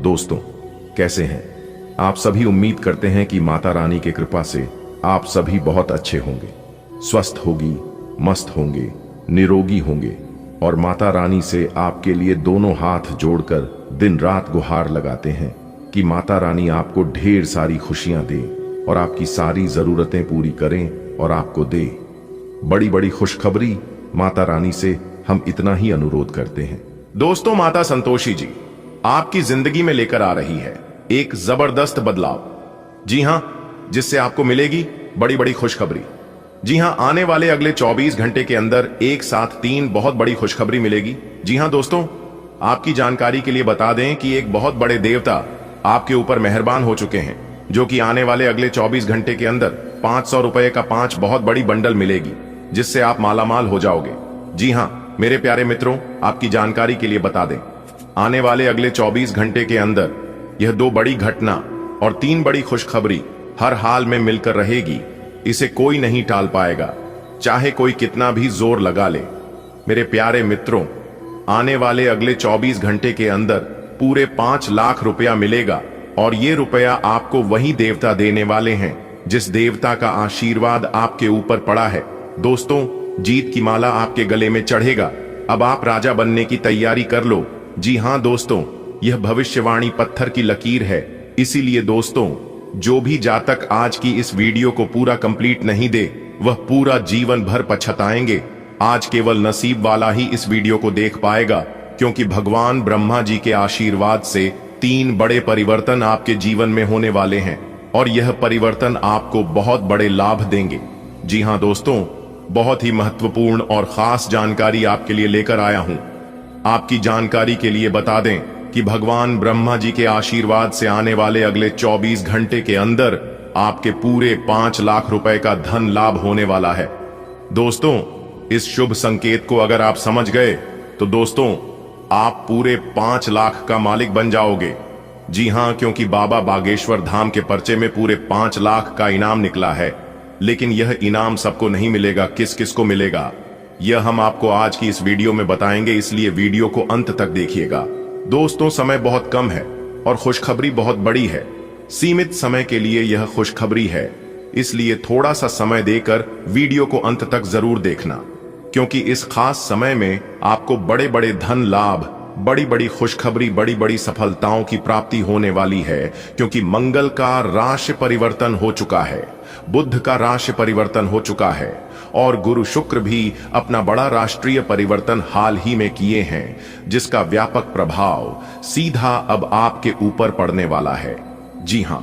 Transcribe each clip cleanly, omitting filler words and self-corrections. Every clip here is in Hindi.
दोस्तों, कैसे हैं आप सभी। उम्मीद करते हैं कि माता रानी की कृपा से आप सभी बहुत अच्छे होंगे, स्वस्थ होगी, मस्त होंगे, निरोगी होंगे और माता रानी से आपके लिए दोनों हाथ जोड़कर दिन रात गुहार लगाते हैं कि माता रानी आपको ढेर सारी खुशियां दे और आपकी सारी जरूरतें पूरी करें और आपको दे बड़ी बड़ी खुशखबरी। माता रानी से हम इतना ही अनुरोध करते हैं। दोस्तों, माता संतोषी जी आपकी जिंदगी में लेकर आ रही है एक जबरदस्त बदलाव। जी हां, जिससे आपको मिलेगी बड़ी बड़ी खुशखबरी। जी हां, आने वाले अगले 24 घंटे के अंदर एक साथ 3 बहुत बड़ी खुशखबरी मिलेगी। जी हां दोस्तों, आपकी जानकारी के लिए बता दें कि एक बहुत बड़े देवता आपके ऊपर मेहरबान हो चुके हैं, जो कि आने वाले अगले 24 घंटे के अंदर 500 रुपए का 5 बहुत बड़ी बंडल मिलेगी, जिससे आप मालामाल हो जाओगे। जी हां मेरे प्यारे मित्रों, आपकी जानकारी के लिए बता दें, आने वाले अगले 24 घंटे के अंदर यह 2 बड़ी घटना और 3 बड़ी खुशखबरी हर हाल में मिलकर रहेगी। इसे कोई नहीं टाल पाएगा, चाहे कोई कितना भी जोर लगा ले। मेरे प्यारे मित्रों, आने वाले अगले 24 घंटे के अंदर पूरे 5 लाख रुपया मिलेगा और ये रुपया आपको वही देवता देने वाले हैं जिस देवता का आशीर्वाद आपके ऊपर पड़ा है। दोस्तों, जीत की माला आपके गले में चढ़ेगा। अब आप राजा बनने की तैयारी कर लो। जी हां दोस्तों, यह भविष्यवाणी पत्थर की लकीर है। इसीलिए दोस्तों, जो भी जातक आज की इस वीडियो को पूरा कंप्लीट नहीं दे, वह पूरा जीवन भर पछताएंगे। आज केवल नसीब वाला ही इस वीडियो को देख पाएगा, क्योंकि भगवान ब्रह्मा जी के आशीर्वाद से 3 बड़े परिवर्तन आपके जीवन में होने वाले हैं और यह परिवर्तन आपको बहुत बड़े लाभ देंगे। जी हां दोस्तों, बहुत ही महत्वपूर्ण और खास जानकारी आपके लिए लेकर आया हूं। आपकी जानकारी के लिए बता दें कि भगवान ब्रह्मा जी के आशीर्वाद से आने वाले अगले 24 घंटे के अंदर आपके पूरे 5 लाख रुपए का धन लाभ होने वाला है। दोस्तों, इस शुभ संकेत को अगर आप समझ गए तो दोस्तों, आप पूरे 5 लाख का मालिक बन जाओगे। जी हां, क्योंकि बाबा बागेश्वर धाम के पर्चे में पूरे 5 लाख का इनाम निकला है। लेकिन यह इनाम सबको नहीं मिलेगा। किस किस को मिलेगा, यह हम आपको आज की इस वीडियो में बताएंगे, इसलिए वीडियो को अंत तक देखिएगा। दोस्तों, समय बहुत कम है और खुशखबरी बहुत बड़ी है। सीमित समय के लिए यह खुशखबरी है, इसलिए थोड़ा सा समय देकर वीडियो को अंत तक जरूर देखना, क्योंकि इस खास समय में आपको बड़े बड़े धन लाभ, बड़ी बड़ी खुशखबरी, बड़ी बड़ी सफलताओं की प्राप्ति होने वाली है। क्योंकि मंगल का राशि परिवर्तन हो चुका है, बुध का राशि परिवर्तन हो चुका है और गुरु शुक्र भी अपना बड़ा राष्ट्रीय परिवर्तन हाल ही में किए हैं, जिसका व्यापक प्रभाव सीधा अब आपके ऊपर पड़ने वाला है। जी हां,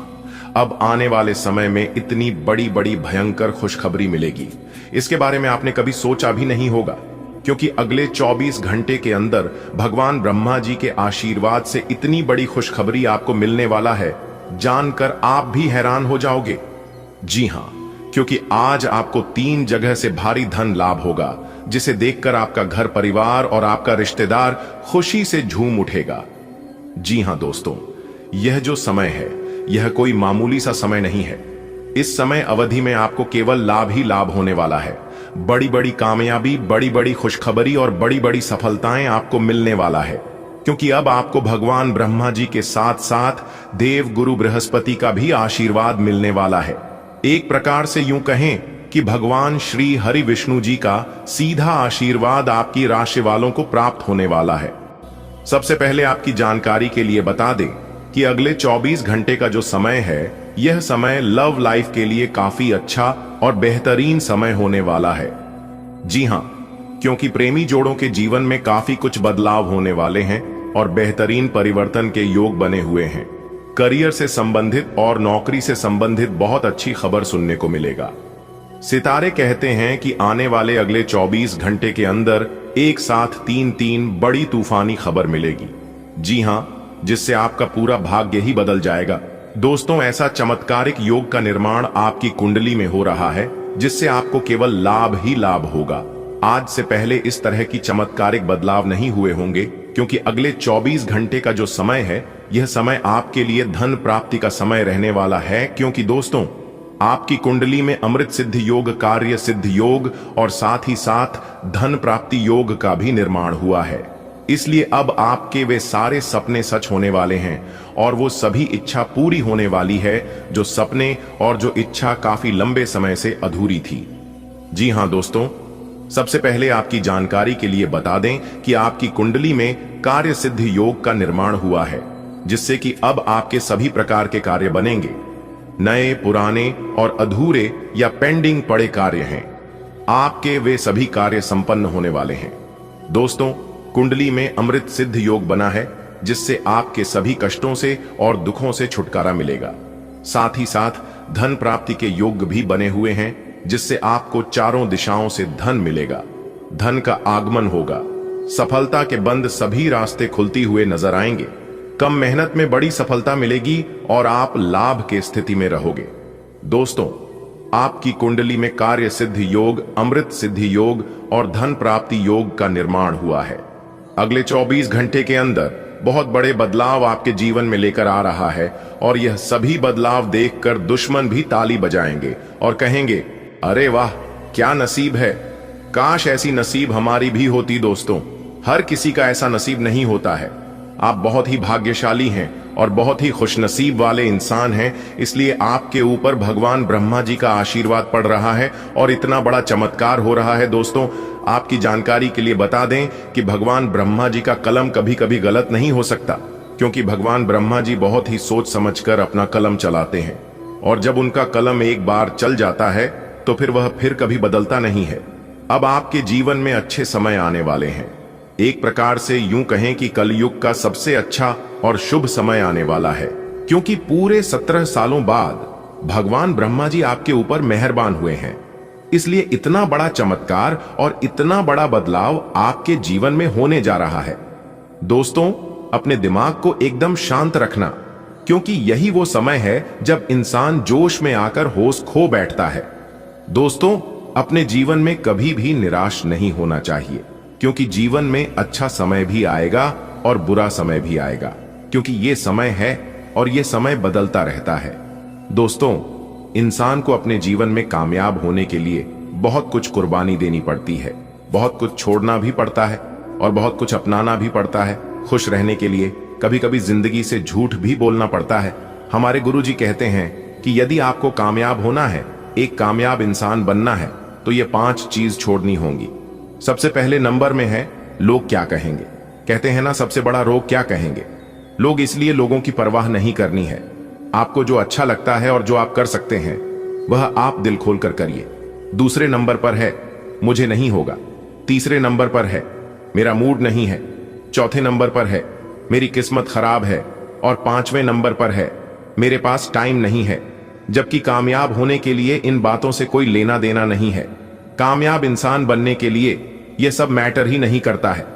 अब आने वाले समय में इतनी बड़ी बड़ी भयंकर खुशखबरी मिलेगी, इसके बारे में आपने कभी सोचा भी नहीं होगा। क्योंकि अगले 24 घंटे के अंदर भगवान ब्रह्मा जी के आशीर्वाद से इतनी बड़ी खुशखबरी आपको मिलने वाला है, जानकर आप भी हैरान हो जाओगे। जी हां, क्योंकि आज आपको 3 जगह से भारी धन लाभ होगा, जिसे देखकर आपका घर परिवार और आपका रिश्तेदार खुशी से झूम उठेगा। जी हां दोस्तों, यह जो समय है, यह कोई मामूली सा समय नहीं है। इस समय अवधि में आपको केवल लाभ ही लाभ होने वाला है। बड़ी बड़ी कामयाबी, बड़ी बड़ी खुशखबरी और बड़ी बड़ी सफलताएं आपको मिलने वाला है, क्योंकि अब आपको भगवान ब्रह्मा जी के साथ साथ देव गुरु बृहस्पति का भी आशीर्वाद मिलने वाला है। एक प्रकार से यूं कहें कि भगवान श्री हरि विष्णु जी का सीधा आशीर्वाद आपकी राशि वालों को प्राप्त होने वाला है। सबसे पहले आपकी जानकारी के लिए बता दें कि अगले 24 घंटे का जो समय है, यह समय लव लाइफ के लिए काफी अच्छा और बेहतरीन समय होने वाला है। जी हां, क्योंकि प्रेमी जोड़ों के जीवन में काफी कुछ बदलाव होने वाले हैं और बेहतरीन परिवर्तन के योग बने हुए हैं। करियर से संबंधित और नौकरी से संबंधित बहुत अच्छी खबर सुनने को मिलेगा। सितारे कहते हैं कि आने वाले अगले 24 घंटे के अंदर एक साथ 3 बड़ी तूफानी खबर मिलेगी। जी हां, जिससे आपका पूरा भाग्य ही बदल जाएगा। दोस्तों, ऐसा चमत्कारिक योग का निर्माण आपकी कुंडली में हो रहा है, जिससे आपको केवल लाभ ही लाभ होगा। आज से पहले इस तरह की चमत्कारिक बदलाव नहीं हुए होंगे, क्योंकि अगले 24 घंटे का जो समय है, यह समय आपके लिए धन प्राप्ति का समय रहने वाला है। क्योंकि दोस्तों, आपकी कुंडली में अमृत सिद्ध योग, कार्य सिद्ध योग और साथ ही साथ धन प्राप्ति योग का भी निर्माण हुआ है। इसलिए अब आपके वे सारे सपने सच होने वाले हैं और वो सभी इच्छा पूरी होने वाली है जो सपने और जो इच्छा काफी लंबे समय से अधूरी थी। जी हां दोस्तों, सबसे पहले आपकी जानकारी के लिए बता दें कि आपकी कुंडली में कार्य सिद्धि योग का निर्माण हुआ है, जिससे कि अब आपके सभी प्रकार के कार्य बनेंगे। नए, पुराने और अधूरे या पेंडिंग पड़े कार्य हैं, आपके वे सभी कार्य संपन्न होने वाले हैं। दोस्तों, कुंडली में अमृत सिद्ध योग बना है, जिससे आपके सभी कष्टों से और दुखों से छुटकारा मिलेगा। साथ ही साथ धन प्राप्ति के योग भी बने हुए हैं, जिससे आपको चारों दिशाओं से धन मिलेगा। धन का आगमन होगा, सफलता के बंद सभी रास्ते खुलती हुए नजर आएंगे। कम मेहनत में बड़ी सफलता मिलेगी और आप लाभ के स्थिति में रहोगे। दोस्तों, आपकी कुंडली में कार्य सिद्धि योग, अमृत सिद्धि योग और धन प्राप्ति योग का निर्माण हुआ है। अगले 24 घंटे के अंदर बहुत बड़े बदलाव आपके जीवन में लेकर आ रहा है और यह सभी बदलाव देखकर दुश्मन भी ताली बजाएंगे और कहेंगे, अरे वाह, क्या नसीब है, काश ऐसी नसीब हमारी भी होती। दोस्तों, हर किसी का ऐसा नसीब नहीं होता है। आप बहुत ही भाग्यशाली हैं और बहुत ही खुशनसीब वाले इंसान हैं, इसलिए आपके ऊपर भगवान ब्रह्मा जी का आशीर्वाद पड़ रहा है और इतना बड़ा चमत्कार हो रहा है। दोस्तों, आपकी जानकारी के लिए बता दें कि भगवान ब्रह्मा जी का कलम कभी कभी गलत नहीं हो सकता, क्योंकि भगवान ब्रह्मा जी बहुत ही सोच समझकर अपना कलम चलाते हैं और जब उनका कलम एक बार चल जाता है तो फिर वह फिर कभी बदलता नहीं है। अब आपके जीवन में अच्छे समय आने वाले हैं। एक प्रकार से यूं कहें कि कलयुग का सबसे अच्छा और शुभ समय आने वाला है, क्योंकि पूरे 17 सालों बाद भगवान ब्रह्मा जी आपके ऊपर मेहरबान हुए हैं। इसलिए इतना बड़ा चमत्कार और इतना बड़ा बदलाव आपके जीवन में होने जा रहा है। दोस्तों, अपने दिमाग को एकदम शांत रखना, क्योंकि यही वो समय है जब इंसान जोश में आकर होश खो बैठता है। दोस्तों, अपने जीवन में कभी भी निराश नहीं होना चाहिए, क्योंकि जीवन में अच्छा समय भी आएगा और बुरा समय भी आएगा, क्योंकि ये समय है और ये समय बदलता रहता है। दोस्तों, इंसान को अपने जीवन में कामयाब होने के लिए बहुत कुछ कुर्बानी देनी पड़ती है, बहुत कुछ छोड़ना भी पड़ता है और बहुत कुछ अपनाना भी पड़ता है। खुश रहने के लिए कभी कभी जिंदगी से झूठ भी बोलना पड़ता है। हमारे गुरुजी कहते हैं कि यदि आपको कामयाब होना है, एक कामयाब इंसान बनना है, तो ये 5 चीज छोड़नी होंगी। सबसे पहले नंबर में है, लोग क्या कहेंगे। कहते हैं ना, सबसे बड़ा रोग क्या कहेंगे। लोग, इसलिए लोगों की परवाह नहीं करनी है। आपको जो अच्छा लगता है और जो आप कर सकते हैं वह आप दिल खोलकर करिए। दूसरे नंबर पर है, मुझे नहीं होगा। तीसरे नंबर पर है, मेरा मूड नहीं है। चौथे नंबर पर है, मेरी किस्मत खराब है। और 5वें नंबर पर है, मेरे पास टाइम नहीं है। जबकि कामयाब होने के लिए इन बातों से कोई लेना देना नहीं है। कामयाब इंसान बनने के लिए यह सब मैटर ही नहीं करता है।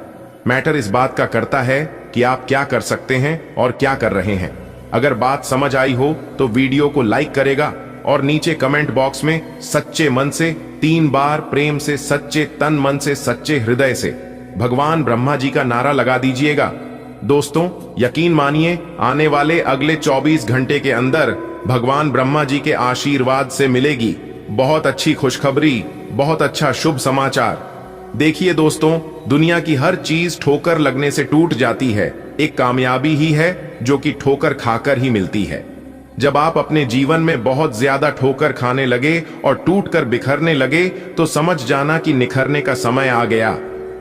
मैटर इस बात का करता है कि आप क्या कर सकते हैं और क्या कर रहे हैं। अगर बात समझ आई हो तो वीडियो को लाइक करेगा और नीचे कमेंट बॉक्स में सच्चे मन से 3 बार प्रेम से, सच्चे तन मन से, सच्चे हृदय से भगवान ब्रह्मा जी का नारा लगा दीजिएगा। दोस्तों, यकीन मानिए, आने वाले अगले 24 घंटे के अंदर भगवान ब्रह्मा जी के आशीर्वाद से मिलेगी बहुत अच्छी खुशखबरी, बहुत अच्छा शुभ समाचार। देखिए दोस्तों, दुनिया की हर चीज ठोकर लगने से टूट जाती है, एक कामयाबी ही है जो कि ठोकर खाकर ही मिलती है। जब आप अपने जीवन में बहुत ज्यादा ठोकर खाने लगे और टूटकर बिखरने लगे तो समझ जाना कि निखरने का समय आ गया।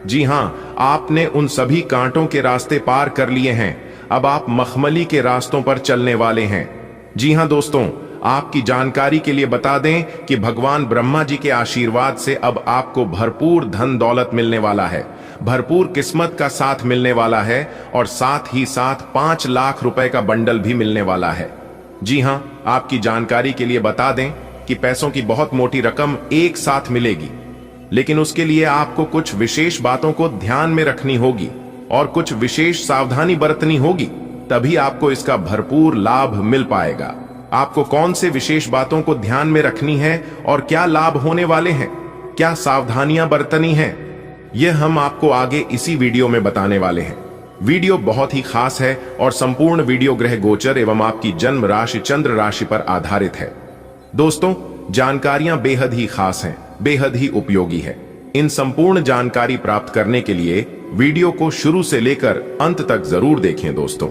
जी हां, आपने उन सभी कांटों के रास्ते पार कर लिए हैं। अब आप मखमली के रास्तों पर चलने वाले हैं। जी हां दोस्तों, आपकी जानकारी के लिए बता दें कि भगवान ब्रह्मा जी के आशीर्वाद से अब आपको भरपूर धन दौलत मिलने वाला है, भरपूर किस्मत का साथ मिलने वाला है और साथ ही साथ 5 लाख रुपए का बंडल भी मिलने वाला है। जी हां, आपकी जानकारी के लिए बता दें कि पैसों की बहुत मोटी रकम एक साथ मिलेगी, लेकिन उसके लिए आपको कुछ विशेष बातों को ध्यान में रखनी होगी और कुछ विशेष सावधानी बरतनी होगी, तभी आपको इसका भरपूर लाभ मिल पाएगा। आपको कौन से विशेष बातों को ध्यान में रखनी है और क्या लाभ होने वाले हैं, क्या सावधानियां बरतनी हैं, यह हम आपको आगे इसी वीडियो में बताने वाले हैं। वीडियो बहुत ही खास है और संपूर्ण वीडियो ग्रह गोचर एवं आपकी जन्म राशि चंद्र राशि पर आधारित है। दोस्तों, जानकारियां बेहद ही खास हैं, बेहद ही उपयोगी है। इन संपूर्ण जानकारी प्राप्त करने के लिए वीडियो को शुरू से लेकर अंत तक जरूर देखें दोस्तों।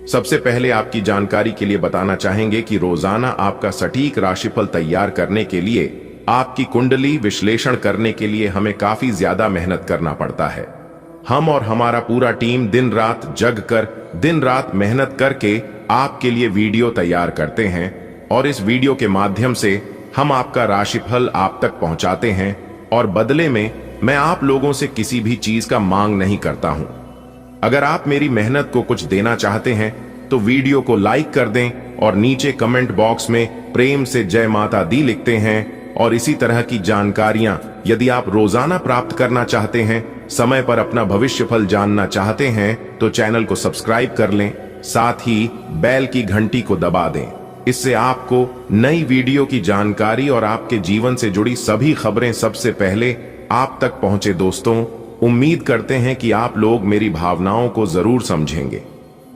सबसे पहले आपकी जानकारी के लिए बताना चाहेंगे कि रोजाना आपका सटीक राशिफल तैयार करने के लिए, आपकी कुंडली विश्लेषण करने के लिए हमें काफी ज्यादा मेहनत करना पड़ता है। हम और हमारा पूरा टीम दिन रात जग कर, दिन रात मेहनत करके आपके लिए वीडियो तैयार करते हैं और इस वीडियो के माध्यम से हम आपका राशिफल आप तक पहुंचाते हैं और बदले में मैं आप लोगों से किसी भी चीज का मांग नहीं करता हूं। अगर आप मेरी मेहनत को कुछ देना चाहते हैं तो वीडियो को लाइक कर दें और नीचे कमेंट बॉक्स में प्रेम से जय माता दी लिखते हैं। और इसी तरह की जानकारियां यदि आप रोजाना प्राप्त करना चाहते हैं, समय पर अपना भविष्यफल जानना चाहते हैं तो चैनल को सब्सक्राइब कर लें, साथ ही बेल की घंटी को दबा दें। इससे आपको नई वीडियो की जानकारी और आपके जीवन से जुड़ी सभी खबरें सबसे पहले आप तक पहुंचे दोस्तों। उम्मीद करते हैं कि आप लोग मेरी भावनाओं को जरूर समझेंगे।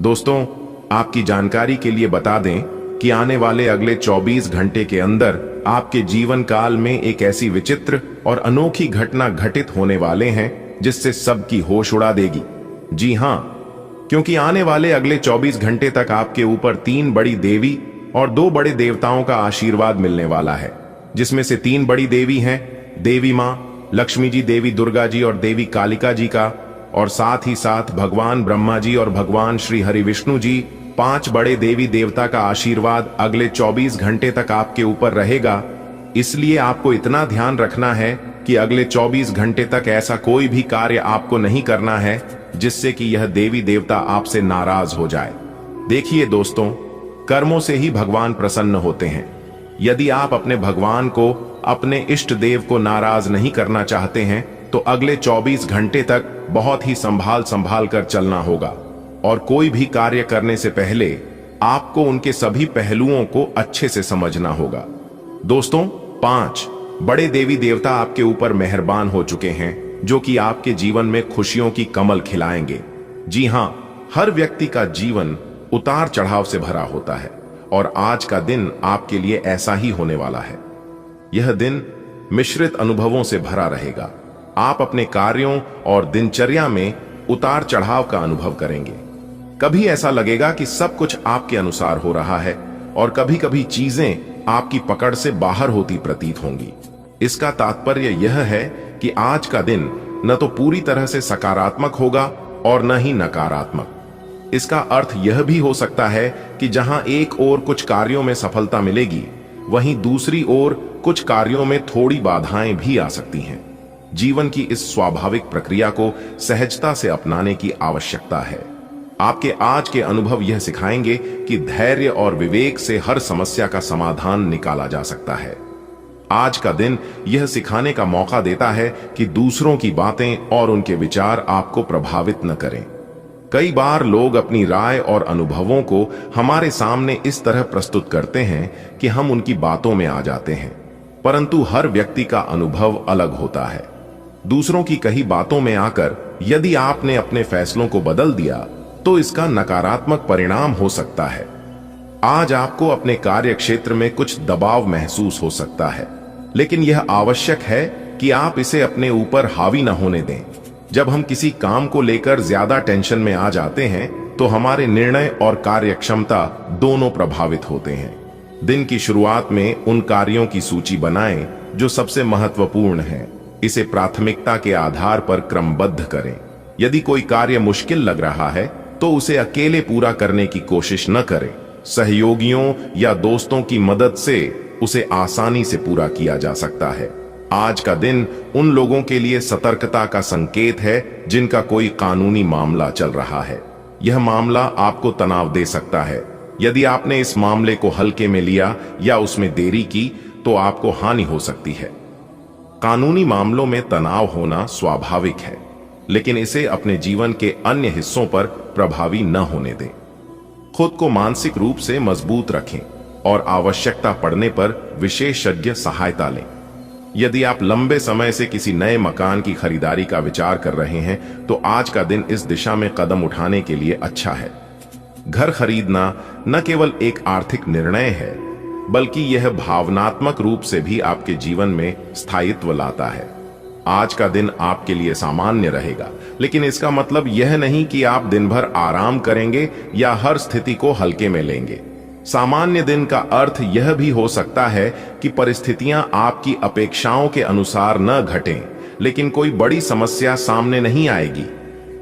दोस्तों, आपकी जानकारी के लिए बता दें कि आने वाले अगले 24 घंटे के अंदर आपके जीवन काल में एक ऐसी विचित्र और अनोखी घटना घटित होने वाले हैं जिससे सबकी होश उड़ा देगी। जी हां, क्योंकि आने वाले अगले 24 घंटे तक आपके ऊपर 3 बड़ी देवी और 2 बड़े देवताओं का आशीर्वाद मिलने वाला है, जिसमें से 3 बड़ी देवी हैं देवी मां लक्ष्मी जी, देवी दुर्गा जी और देवी कालिका जी का, और साथ ही साथ भगवान ब्रह्मा जी और भगवान श्री हरि विष्णु जी। 5 बड़े देवी देवता का आशीर्वाद अगले 24 घंटे तक आपके ऊपर रहेगा। इसलिए आपको इतना ध्यान रखना है कि अगले 24 घंटे तक ऐसा कोई भी कार्य आपको नहीं करना है जिससे कि यह देवी देवता आपसे नाराज हो जाए। देखिए दोस्तों, कर्मों से ही भगवान प्रसन्न होते हैं। यदि आप अपने भगवान को, अपने इष्ट देव को नाराज नहीं करना चाहते हैं तो अगले 24 घंटे तक बहुत ही संभाल कर चलना होगा और कोई भी कार्य करने से पहले आपको उनके सभी पहलुओं को अच्छे से समझना होगा। दोस्तों, 5 बड़े देवी देवता आपके ऊपर मेहरबान हो चुके हैं जो कि आपके जीवन में खुशियों की कमल खिलाएंगे। जी हां, हर व्यक्ति का जीवन उतार चढ़ाव से भरा होता है और आज का दिन आपके लिए ऐसा ही होने वाला है। यह दिन मिश्रित अनुभवों से भरा रहेगा। आप अपने कार्यों और दिनचर्या में उतार चढ़ाव का अनुभव करेंगे। कभी ऐसा लगेगा कि सब कुछ आपके अनुसार हो रहा है और कभी कभी चीजें आपकी पकड़ से बाहर होती प्रतीत होंगी। इसका तात्पर्य यह है कि आज का दिन न तो पूरी तरह से सकारात्मक होगा और न ही नकारात्मक। इसका अर्थ यह भी हो सकता है कि जहां एक ओर कुछ कार्यों में सफलता मिलेगी, वहीं दूसरी ओर कुछ कार्यों में थोड़ी बाधाएं भी आ सकती हैं। जीवन की इस स्वाभाविक प्रक्रिया को सहजता से अपनाने की आवश्यकता है। आपके आज के अनुभव यह सिखाएंगे कि धैर्य और विवेक से हर समस्या का समाधान निकाला जा सकता है। आज का दिन यह सिखाने का मौका देता है कि दूसरों की बातें और उनके विचार आपको प्रभावित न करें। कई बार लोग अपनी राय और अनुभवों को हमारे सामने इस तरह प्रस्तुत करते हैं कि हम उनकी बातों में आ जाते हैं, परंतु हर व्यक्ति का अनुभव अलग होता है। दूसरों की कही बातों में आकर यदि आपने अपने फैसलों को बदल दिया तो इसका नकारात्मक परिणाम हो सकता है। आज आपको अपने कार्य क्षेत्र में कुछ दबाव महसूस हो सकता है, लेकिन यह आवश्यक है कि आप इसे अपने ऊपर हावी न होने दें। जब हम किसी काम को लेकर ज्यादा टेंशन में आ जाते हैं तो हमारे निर्णय और कार्यक्षमता दोनों प्रभावित होते हैं। दिन की शुरुआत में उन कार्यों की सूची बनाएं जो सबसे महत्वपूर्ण हैं। इसे प्राथमिकता के आधार पर क्रमबद्ध करें। यदि कोई कार्य मुश्किल लग रहा है तो उसे अकेले पूरा करने की कोशिश न करें। सहयोगियों या दोस्तों की मदद से उसे आसानी से पूरा किया जा सकता है। आज का दिन उन लोगों के लिए सतर्कता का संकेत है जिनका कोई कानूनी मामला चल रहा है। यह मामला आपको तनाव दे सकता है। यदि आपने इस मामले को हल्के में लिया या उसमें देरी की तो आपको हानि हो सकती है। कानूनी मामलों में तनाव होना स्वाभाविक है, लेकिन इसे अपने जीवन के अन्य हिस्सों पर प्रभावी न होने दें। खुद को मानसिक रूप से मजबूत रखें और आवश्यकता पड़ने पर विशेषज्ञ सहायता लें। यदि आप लंबे समय से किसी नए मकान की खरीदारी का विचार कर रहे हैं तो आज का दिन इस दिशा में कदम उठाने के लिए अच्छा है। घर खरीदना न केवल एक आर्थिक निर्णय है, बल्कि यह भावनात्मक रूप से भी आपके जीवन में स्थायित्व लाता है। आज का दिन आपके लिए सामान्य रहेगा, लेकिन इसका मतलब यह नहीं कि आप दिन भर आराम करेंगे या हर स्थिति को हल्के में लेंगे। सामान्य दिन का अर्थ यह भी हो सकता है कि परिस्थितियां आपकी अपेक्षाओं के अनुसार न घटें, लेकिन कोई बड़ी समस्या सामने नहीं आएगी।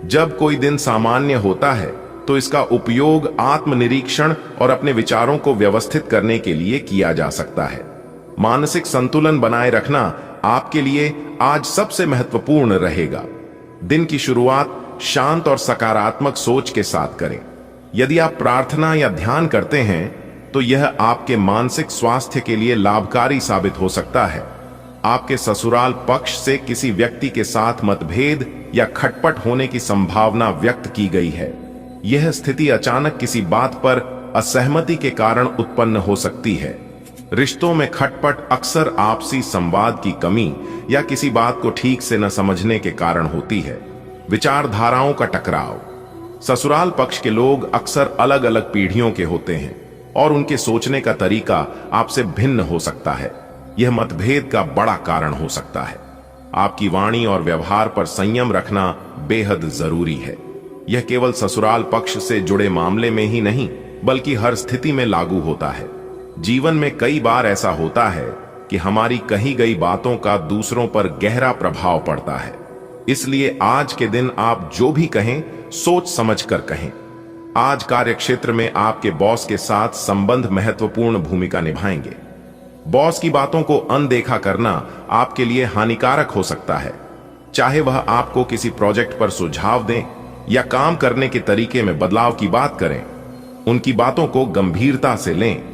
जब कोई दिन सामान्य होता है तो इसका उपयोग आत्मनिरीक्षण और अपने विचारों को व्यवस्थित करने के लिए किया जा सकता है। मानसिक संतुलन बनाए रखना आपके लिए आज सबसे महत्वपूर्ण रहेगा। दिन की शुरुआत शांत और सकारात्मक सोच के साथ करें। यदि आप प्रार्थना या ध्यान करते हैं तो यह आपके मानसिक स्वास्थ्य के लिए लाभकारी साबित हो सकता है। आपके ससुराल पक्ष से किसी व्यक्ति के साथ मतभेद या खटपट होने की संभावना व्यक्त की गई है। यह स्थिति अचानक किसी बात पर असहमति के कारण उत्पन्न हो सकती है। रिश्तों में खटपट अक्सर आपसी संवाद की कमी या किसी बात को ठीक से न समझने के कारण होती है। विचारधाराओं का टकराव। ससुराल पक्ष के लोग अक्सर अलग अलग पीढ़ियों के होते हैं और उनके सोचने का तरीका आपसे भिन्न हो सकता है। यह मतभेद का बड़ा कारण हो सकता है। आपकी वाणी और व्यवहार पर संयम रखना बेहद जरूरी है। यह केवल ससुराल पक्ष से जुड़े मामले में ही नहीं, बल्कि हर स्थिति में लागू होता है। जीवन में कई बार ऐसा होता है कि हमारी कही गई बातों का दूसरों पर गहरा प्रभाव पड़ता है। इसलिए आज के दिन आप जो भी कहें, सोच समझ कर कहें। आज कार्यक्षेत्र में आपके बॉस के साथ संबंध महत्वपूर्ण भूमिका निभाएंगे। बॉस की बातों को अनदेखा करना आपके लिए हानिकारक हो सकता है। चाहे वह आपको किसी प्रोजेक्ट पर सुझाव दें या काम करने के तरीके में बदलाव की बात करें, उनकी बातों को गंभीरता से लें।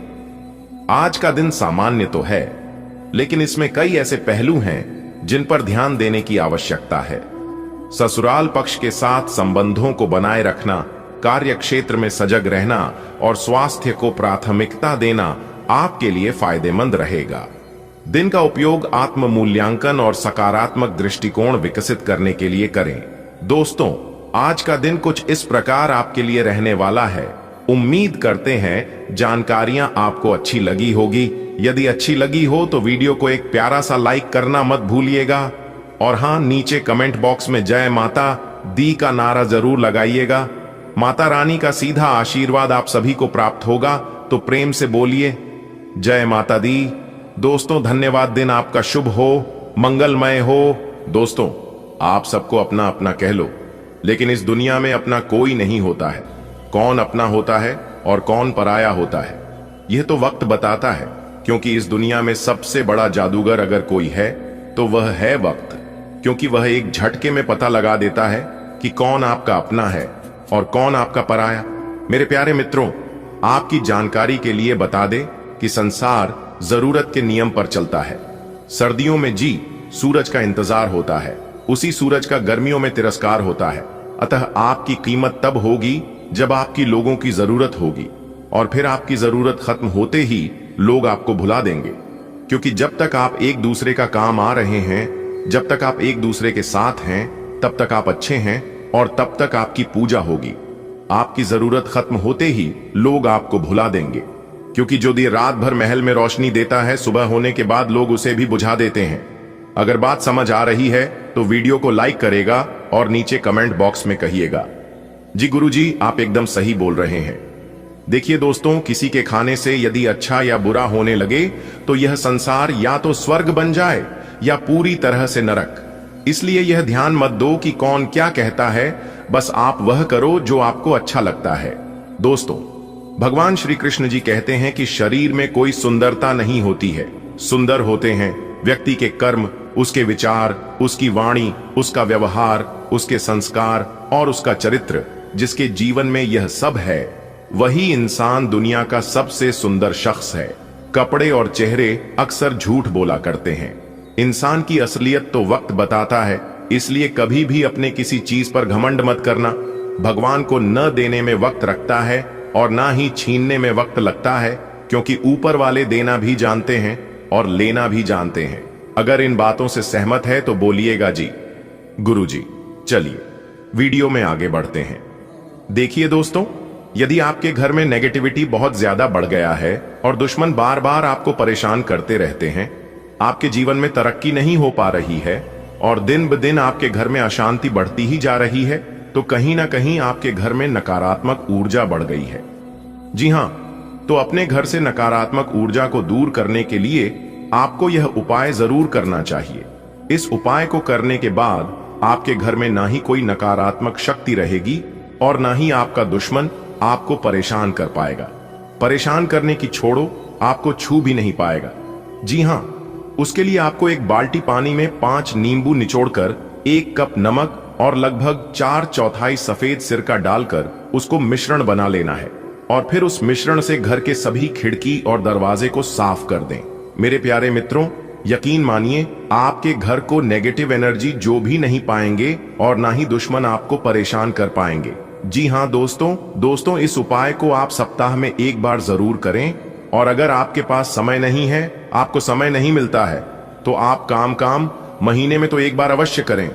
आज का दिन सामान्य तो है, लेकिन इसमें कई ऐसे पहलू हैं जिन पर ध्यान देने की आवश्यकता है। ससुराल पक्ष के साथ संबंधों को बनाए रखना, कार्यक्षेत्र में सजग रहना और स्वास्थ्य को प्राथमिकता देना आपके लिए फायदेमंद रहेगा। दिन का उपयोग आत्म मूल्यांकन और सकारात्मक दृष्टिकोण विकसित करने के लिए करें। दोस्तों, आज का दिन कुछ इस प्रकार आपके लिए रहने वाला है। उम्मीद करते हैं जानकारियां आपको अच्छी लगी होगी। यदि अच्छी लगी हो तो वीडियो को एक प्यारा सा लाइक करना मत भूलिएगा। और हां, नीचे कमेंट बॉक्स में जय माता दी का नारा जरूर लगाइएगा। माता रानी का सीधा आशीर्वाद आप सभी को प्राप्त होगा, तो प्रेम से बोलिए जय माता दी। दोस्तों, धन्यवाद। दिन आपका शुभ हो, मंगलमय हो। दोस्तों, आप सबको अपना अपना कह लो, लेकिन इस दुनिया में अपना कोई नहीं होता है। कौन अपना होता है और कौन पराया होता है, यह तो वक्त बताता है। क्योंकि इस दुनिया में सबसे बड़ा जादूगर अगर कोई है तो वह है वक्त। क्योंकि वह एक झटके में पता लगा देता है कि कौन आपका अपना है और कौन आपका पराया। मेरे प्यारे मित्रों, आपकी जानकारी के लिए बता दें कि संसार जरूरत के नियम पर चलता है। सर्दियों में सूरज का इंतजार होता है, उसी सूरज का गर्मियों में तिरस्कार होता है। अतः आपकी कीमत तब होगी जब आपकी लोगों की जरूरत होगी, और फिर आपकी जरूरत खत्म होते ही लोग आपको भुला देंगे। क्योंकि जब तक आप एक दूसरे का काम आ रहे हैं, जब तक आप एक दूसरे के साथ हैं, तब तक आप अच्छे हैं और तब तक आपकी पूजा होगी। आपकी जरूरत खत्म होते ही लोग आपको भुला देंगे। क्योंकि जो दिया रात भर महल में रोशनी देता है, सुबह होने के बाद लोग उसे भी बुझा देते हैं। अगर बात समझ आ रही है तो वीडियो को लाइक करेगा और नीचे कमेंट बॉक्स में कहिएगा जी गुरुजी, आप एकदम सही बोल रहे हैं। देखिए दोस्तों, किसी के खाने से यदि अच्छा या बुरा होने लगे तो यह संसार या तो स्वर्ग बन जाए या पूरी तरह से नरक। इसलिए यह ध्यान मत दो कि कौन क्या कहता है, बस आप वह करो जो आपको अच्छा लगता है। दोस्तों, भगवान श्री कृष्ण जी कहते हैं कि शरीर में कोई सुंदरता नहीं होती है, सुंदर होते हैं व्यक्ति के कर्म, उसके विचार, उसकी वाणी, उसका व्यवहार, उसके संस्कार और उसका चरित्र। जिसके जीवन में यह सब है, वही इंसान दुनिया का सबसे सुंदर शख्स है। कपड़े और चेहरे अक्सर झूठ बोला करते हैं। इंसान की असलियत तो वक्त बताता है। इसलिए कभी भी अपने किसी चीज पर घमंड मत करना। भगवान को न देने में वक्त रखता है और ना ही छीनने में वक्त लगता है, क्योंकि ऊपर वाले देना भी जानते हैं और लेना भी जानते हैं। अगर इन बातों से सहमत है तो बोलिएगा जी गुरुजी। चलिए वीडियो में आगे बढ़ते हैं। देखिए दोस्तों, यदि आपके घर में नेगेटिविटी बहुत ज्यादा बढ़ गया है और दुश्मन बार बार आपको परेशान करते रहते हैं, आपके जीवन में तरक्की नहीं हो पा रही है, और दिन ब दिन आपके घर में अशांति बढ़ती ही जा रही है, तो कहीं ना कहीं आपके घर में नकारात्मक ऊर्जा बढ़ गई है। जी हां, तो अपने घर से नकारात्मक ऊर्जा को दूर करने के लिए आपको यह उपाय जरूर करना चाहिए। इस उपाय को करने के बाद आपके घर में ना ही कोई नकारात्मक शक्ति रहेगी और ना ही आपका दुश्मन आपको परेशान कर पाएगा। परेशान करने की छोड़ो, आपको छू भी नहीं पाएगा। जी हां, उसके लिए आपको एक बाल्टी पानी में 5 नींबू निचोड़कर 1 कप नमक और लगभग 4/4 सफेद सिरका डालकर उसको मिश्रण बना लेना है और फिर उस मिश्रण से घर के सभी खिड़की और दरवाजे को साफ कर दें। मेरे प्यारे मित्रों, यकीन मानिए, आपके घर को नेगेटिव एनर्जी जो भी नहीं पाएंगे और ना ही दुश्मन आपको परेशान कर पाएंगे। जी हां दोस्तों, इस उपाय को आप सप्ताह में 1 बार जरूर करें। और अगर आपके पास समय नहीं है, आपको समय नहीं मिलता है, तो आप काम महीने में तो 1 बार अवश्य करें।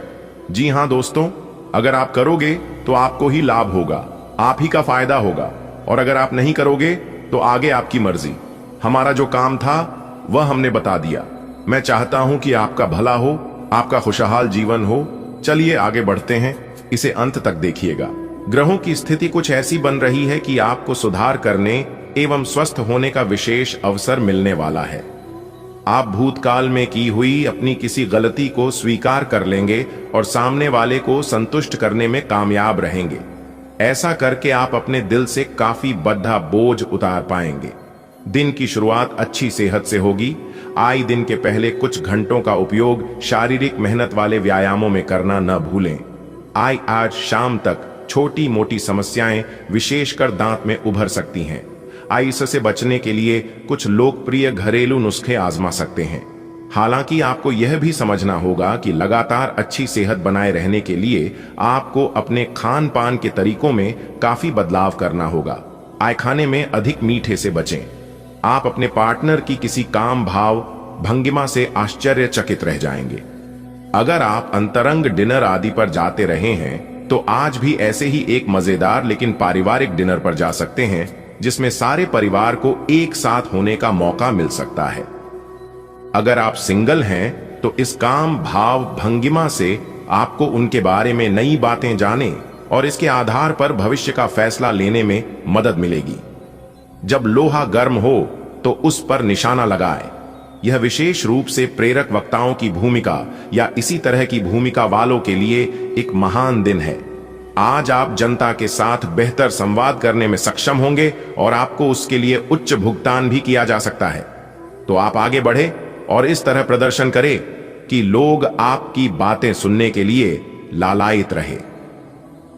जी हां दोस्तों, अगर आप करोगे तो आपको ही लाभ होगा, आप ही का फायदा होगा। और अगर आप नहीं करोगे तो आगे आपकी मर्जी। हमारा जो काम था वह हमने बता दिया। मैं चाहता हूं कि आपका भला हो, आपका खुशहाल जीवन हो। चलिए आगे बढ़ते हैं, इसे अंत तक देखिएगा। ग्रहों की स्थिति कुछ ऐसी बन रही है कि आपको सुधार करने एवं स्वस्थ होने का विशेष अवसर मिलने वाला है। आप भूतकाल में की हुई अपनी किसी गलती को स्वीकार कर लेंगे और सामने वाले को संतुष्ट करने में कामयाब रहेंगे। ऐसा करके आप अपने दिल से काफी बद्धा बोझ उतार पाएंगे। दिन की शुरुआत अच्छी सेहत से होगी। आए दिन के पहले कुछ घंटों का उपयोग शारीरिक मेहनत वाले व्यायामों में करना न भूलें। आज शाम तक छोटी मोटी समस्याएं विशेषकर दांत में उभर सकती हैं। इससे बचने के लिए कुछ लोकप्रिय घरेलू नुस्खे आजमा सकते हैं। हालांकि आपको यह भी समझना होगा कि लगातार अच्छी सेहत बनाए रहने के लिए आपको अपने खान पान के तरीकों में काफी बदलाव करना होगा। खाने में अधिक मीठे से बचें। आप अपने पार्टनर की किसी काम भाव भंगिमा से आश्चर्यचकित रह जाएंगे। अगर आप अंतरंग डिनर आदि पर जाते रहे हैं तो आज भी ऐसे ही एक मजेदार लेकिन पारिवारिक डिनर पर जा सकते हैं, जिसमें सारे परिवार को एक साथ होने का मौका मिल सकता है। अगर आप सिंगल हैं तो इस काम भाव भंगिमा से आपको उनके बारे में नई बातें जाने और इसके आधार पर भविष्य का फैसला लेने में मदद मिलेगी। जब लोहा गर्म हो तो उस पर निशाना लगाए। यह विशेष रूप से प्रेरक वक्ताओं की भूमिका या इसी तरह की भूमिका वालों के लिए एक महान दिन है। आज आप जनता के साथ बेहतर संवाद करने में सक्षम होंगे और आपको उसके लिए उच्च भुगतान भी किया जा सकता है। तो आप आगे बढ़े और इस तरह प्रदर्शन करें कि लोग आपकी बातें सुनने के लिए लालायित रहे।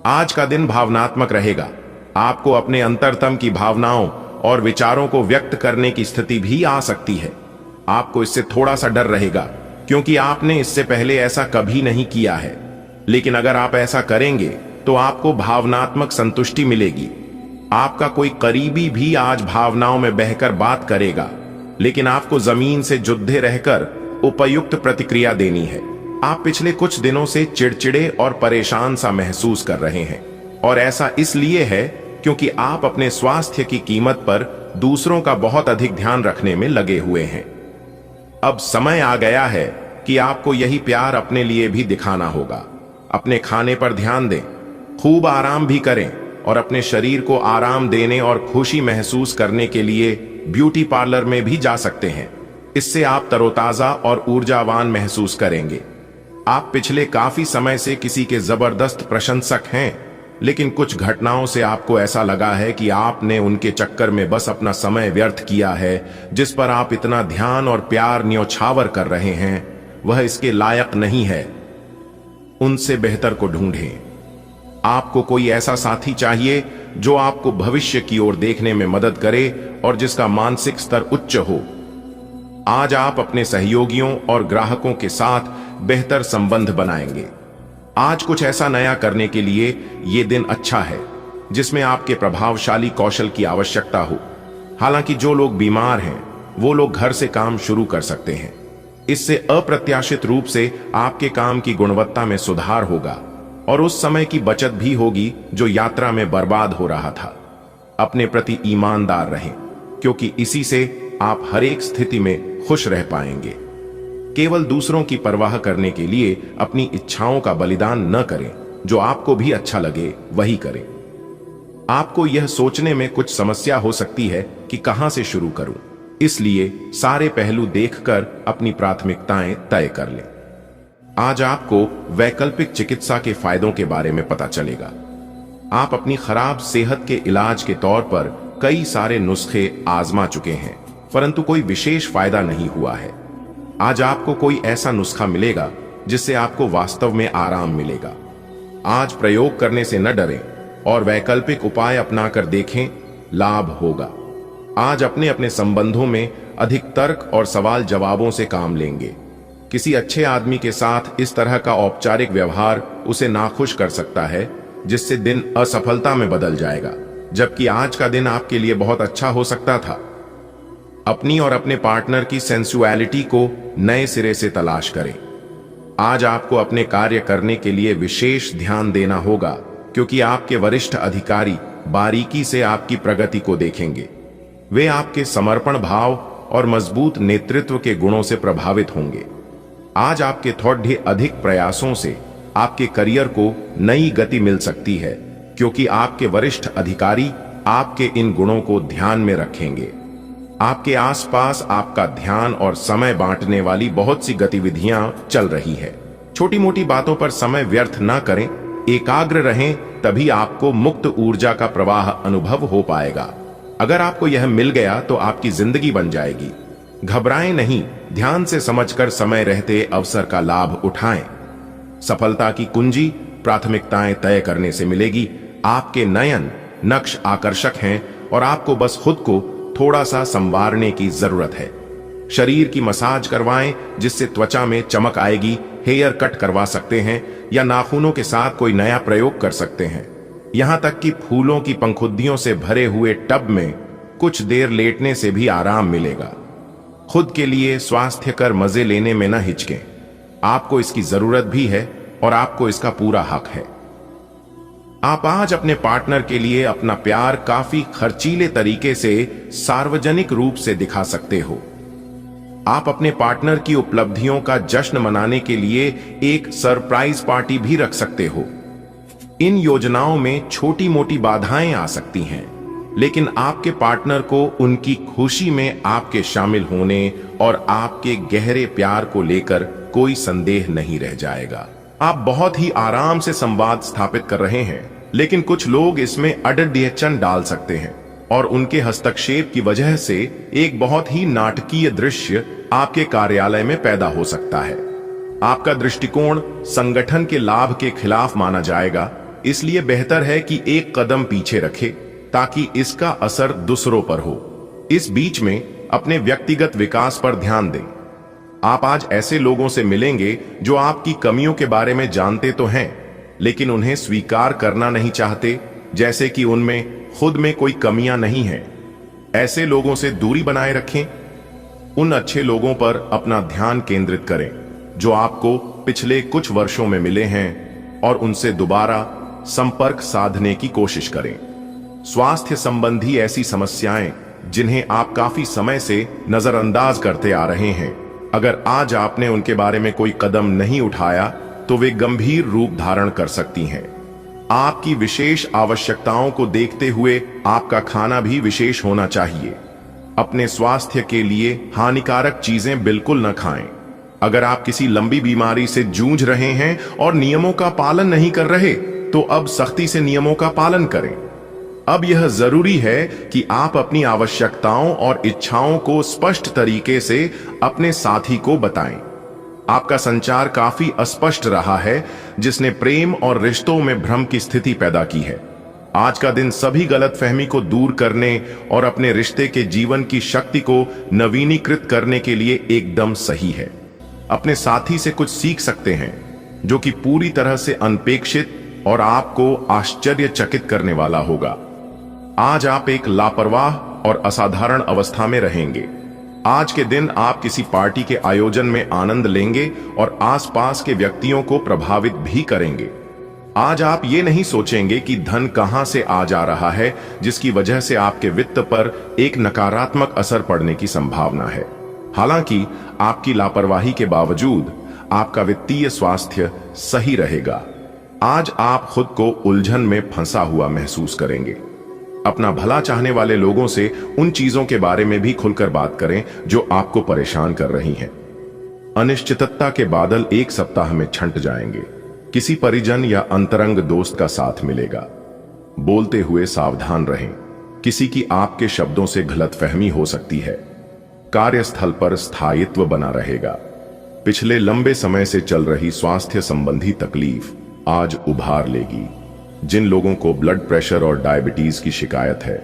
आज का दिन भावनात्मक रहेगा। आपको अपने अंतरतम की भावनाओं और विचारों को व्यक्त करने की स्थिति भी आ सकती है। आपको इससे थोड़ा सा डर रहेगा क्योंकि आपने इससे पहले ऐसा कभी नहीं किया है। लेकिन अगर आप ऐसा करेंगे तो आपको भावनात्मक संतुष्टि मिलेगी। आपका कोई करीबी भी आज भावनाओं में बहकर बात करेगा, लेकिन आपको जमीन से जुद्धे रहकर उपयुक्त प्रतिक्रिया देनी है। आप पिछले कुछ दिनों से चिड़चिड़े और परेशान सा महसूस कर रहे हैं और ऐसा इसलिए है क्योंकि आप अपने स्वास्थ्य की कीमत पर दूसरों का बहुत अधिक ध्यान रखने में लगे हुए हैं। अब समय आ गया है कि आपको यही प्यार अपने लिए भी दिखाना होगा। अपने खाने पर ध्यान दें, खूब आराम भी करें और अपने शरीर को आराम देने और खुशी महसूस करने के लिए ब्यूटी पार्लर में भी जा सकते हैं। इससे आप तरोताजा और ऊर्जावान महसूस करेंगे। आप पिछले काफी समय से किसी के जबरदस्त प्रशंसक हैं, लेकिन कुछ घटनाओं से आपको ऐसा लगा है कि आपने उनके चक्कर में बस अपना समय व्यर्थ किया है। जिस पर आप इतना ध्यान और प्यार न्योछावर कर रहे हैं वह इसके लायक नहीं है। उनसे बेहतर को ढूंढें। आपको कोई ऐसा साथी चाहिए जो आपको भविष्य की ओर देखने में मदद करे और जिसका मानसिक स्तर उच्च हो। आज आप अपने सहयोगियों और ग्राहकों के साथ बेहतर संबंध बनाएंगे। आज कुछ ऐसा नया करने के लिए यह दिन अच्छा है जिसमें आपके प्रभावशाली कौशल की आवश्यकता हो। हालांकि जो लोग बीमार हैं वो लोग घर से काम शुरू कर सकते हैं। इससे अप्रत्याशित रूप से आपके काम की गुणवत्ता में सुधार होगा और उस समय की बचत भी होगी जो यात्रा में बर्बाद हो रहा था। अपने प्रति ईमानदार रहें क्योंकि इसी से आप हर एक स्थिति में खुश रह पाएंगे। केवल दूसरों की परवाह करने के लिए अपनी इच्छाओं का बलिदान न करें। जो आपको भी अच्छा लगे वही करें। आपको यह सोचने में कुछ समस्या हो सकती है कि कहां से शुरू करूं, इसलिए सारे पहलू देखकर अपनी प्राथमिकताएं तय कर लें। आज आपको वैकल्पिक चिकित्सा के फायदों के बारे में पता चलेगा। आप अपनी खराब सेहत के इलाज के तौर पर कई सारे नुस्खे आजमा चुके हैं, परंतु कोई विशेष फायदा नहीं हुआ है। आज आपको कोई ऐसा नुस्खा मिलेगा जिससे आपको वास्तव में आराम मिलेगा। आज प्रयोग करने से न डरें और वैकल्पिक उपाय अपनाकर देखें, लाभ होगा। आज अपने अपने संबंधों में अधिक तर्क और सवाल जवाबों से काम लेंगे। किसी अच्छे आदमी के साथ इस तरह का औपचारिक व्यवहार उसे नाखुश कर सकता है, जिससे दिन असफलता में बदल जाएगा, जबकि आज का दिन आपके लिए बहुत अच्छा हो सकता था। अपनी और अपने पार्टनर की सेंसुअलिटी को नए सिरे से तलाश करें। आज आपको अपने कार्य करने के लिए विशेष ध्यान देना होगा, क्योंकि आपके वरिष्ठ अधिकारी बारीकी से आपकी प्रगति को देखेंगे। वे आपके समर्पण भाव और मजबूत नेतृत्व के गुणों से प्रभावित होंगे। आज आपके थोड़े अधिक प्रयासों से आपके करियर को नई गति मिल सकती है, क्योंकि आपके वरिष्ठ अधिकारी आपके इन गुणों को ध्यान में रखेंगे। आपके आसपास आपका ध्यान और समय बांटने वाली बहुत सी गतिविधियां चल रही है। छोटी मोटी बातों पर समय व्यर्थ ना करें, एकाग्र रहें, तभी आपको मुक्त ऊर्जा का प्रवाह अनुभव हो पाएगा। अगर आपको यह मिल गया तो आपकी जिंदगी बन जाएगी। घबराएं नहीं, ध्यान से समझकर समय रहते अवसर का लाभ उठाएं। सफलता की कुंजी प्राथमिकताएं तय करने से मिलेगी। आपके नयन नक्श आकर्षक हैं और आपको बस खुद को थोड़ा सा संवारने की जरूरत है। शरीर की मसाज करवाएं, जिससे त्वचा में चमक आएगी। हेयर कट करवा सकते हैं या नाखूनों के साथ कोई नया प्रयोग कर सकते हैं। यहां तक कि फूलों की पंखुद्दियों से भरे हुए टब में कुछ देर लेटने से भी आराम मिलेगा। खुद के लिए स्वास्थ्यकर मजे लेने में न हिचकें। आपको इसकी जरूरत भी है और आपको इसका पूरा हक है। आप आज अपने पार्टनर के लिए अपना प्यार काफी खर्चीले तरीके से सार्वजनिक रूप से दिखा सकते हो। आप अपने पार्टनर की उपलब्धियों का जश्न मनाने के लिए एक सरप्राइज पार्टी भी रख सकते हो। इन योजनाओं में छोटी मोटी बाधाएं आ सकती हैं, लेकिन आपके पार्टनर को उनकी खुशी में आपके शामिल होने और आपके गहरे प्यार को लेकर कोई संदेह नहीं रह जाएगा। आप बहुत ही आराम से संवाद स्थापित कर रहे हैं, लेकिन कुछ लोग इसमें अड़चन डाल सकते हैं और उनके हस्तक्षेप की वजह से एक बहुत ही नाटकीय दृश्य आपके कार्यालय में पैदा हो सकता है। आपका दृष्टिकोण संगठन के लाभ के खिलाफ माना जाएगा, इसलिए बेहतर है कि एक कदम पीछे रखें ताकि इसका असर दूसरों पर हो। इस बीच में अपने व्यक्तिगत विकास पर ध्यान दें। आप आज ऐसे लोगों से मिलेंगे जो आपकी कमियों के बारे में जानते तो हैं, लेकिन उन्हें स्वीकार करना नहीं चाहते, जैसे कि उनमें खुद में कोई कमियां नहीं हैं। ऐसे लोगों से दूरी बनाए रखें। उन अच्छे लोगों पर अपना ध्यान केंद्रित करें जो आपको पिछले कुछ वर्षों में मिले हैं और उनसे दोबारा संपर्क साधने की कोशिश करें। स्वास्थ्य संबंधी ऐसी समस्याएं जिन्हें आप काफी समय से नजरअंदाज करते आ रहे हैं, अगर आज आपने उनके बारे में कोई कदम नहीं उठाया तो वे गंभीर रूप धारण कर सकती हैं। आपकी विशेष आवश्यकताओं को देखते हुए आपका खाना भी विशेष होना चाहिए। अपने स्वास्थ्य के लिए हानिकारक चीजें बिल्कुल न खाएं। अगर आप किसी लंबी बीमारी से जूझ रहे हैं और नियमों का पालन नहीं कर रहे, तो अब सख्ती से नियमों का पालन करें। अब यह जरूरी है कि आप अपनी आवश्यकताओं और इच्छाओं को स्पष्ट तरीके से अपने साथी को बताएं। आपका संचार काफी अस्पष्ट रहा है, जिसने प्रेम और रिश्तों में भ्रम की स्थिति पैदा की है। आज का दिन सभी गलतफहमी को दूर करने और अपने रिश्ते के जीवन की शक्ति को नवीनीकृत करने के लिए एकदम सही है। अपने साथी से कुछ सीख सकते हैं जो कि पूरी तरह से अनपेक्षित और आपको आश्चर्यचकित करने वाला होगा। आज आप एक लापरवाह और असाधारण अवस्था में रहेंगे। आज के दिन आप किसी पार्टी के आयोजन में आनंद लेंगे और आसपास के व्यक्तियों को प्रभावित भी करेंगे। आज आप ये नहीं सोचेंगे कि धन कहां से आ जा रहा है, जिसकी वजह से आपके वित्त पर एक नकारात्मक असर पड़ने की संभावना है। हालांकि आपकी लापरवाही के बावजूद आपका वित्तीय स्वास्थ्य सही रहेगा। आज आप खुद को उलझन में फंसा हुआ महसूस करेंगे। अपना भला चाहने वाले लोगों से उन चीजों के बारे में भी खुलकर बात करें जो आपको परेशान कर रही हैं। अनिश्चितता के बादल एक सप्ताह में छंट जाएंगे। किसी परिजन या अंतरंग दोस्त का साथ मिलेगा। बोलते हुए सावधान रहें, किसी की आपके शब्दों से गलतफहमी हो सकती है। कार्यस्थल पर स्थायित्व बना रहेगा। पिछले लंबे समय से चल रही स्वास्थ्य संबंधी तकलीफ आज उभार लेगी। जिन लोगों को ब्लड प्रेशर और डायबिटीज की शिकायत है,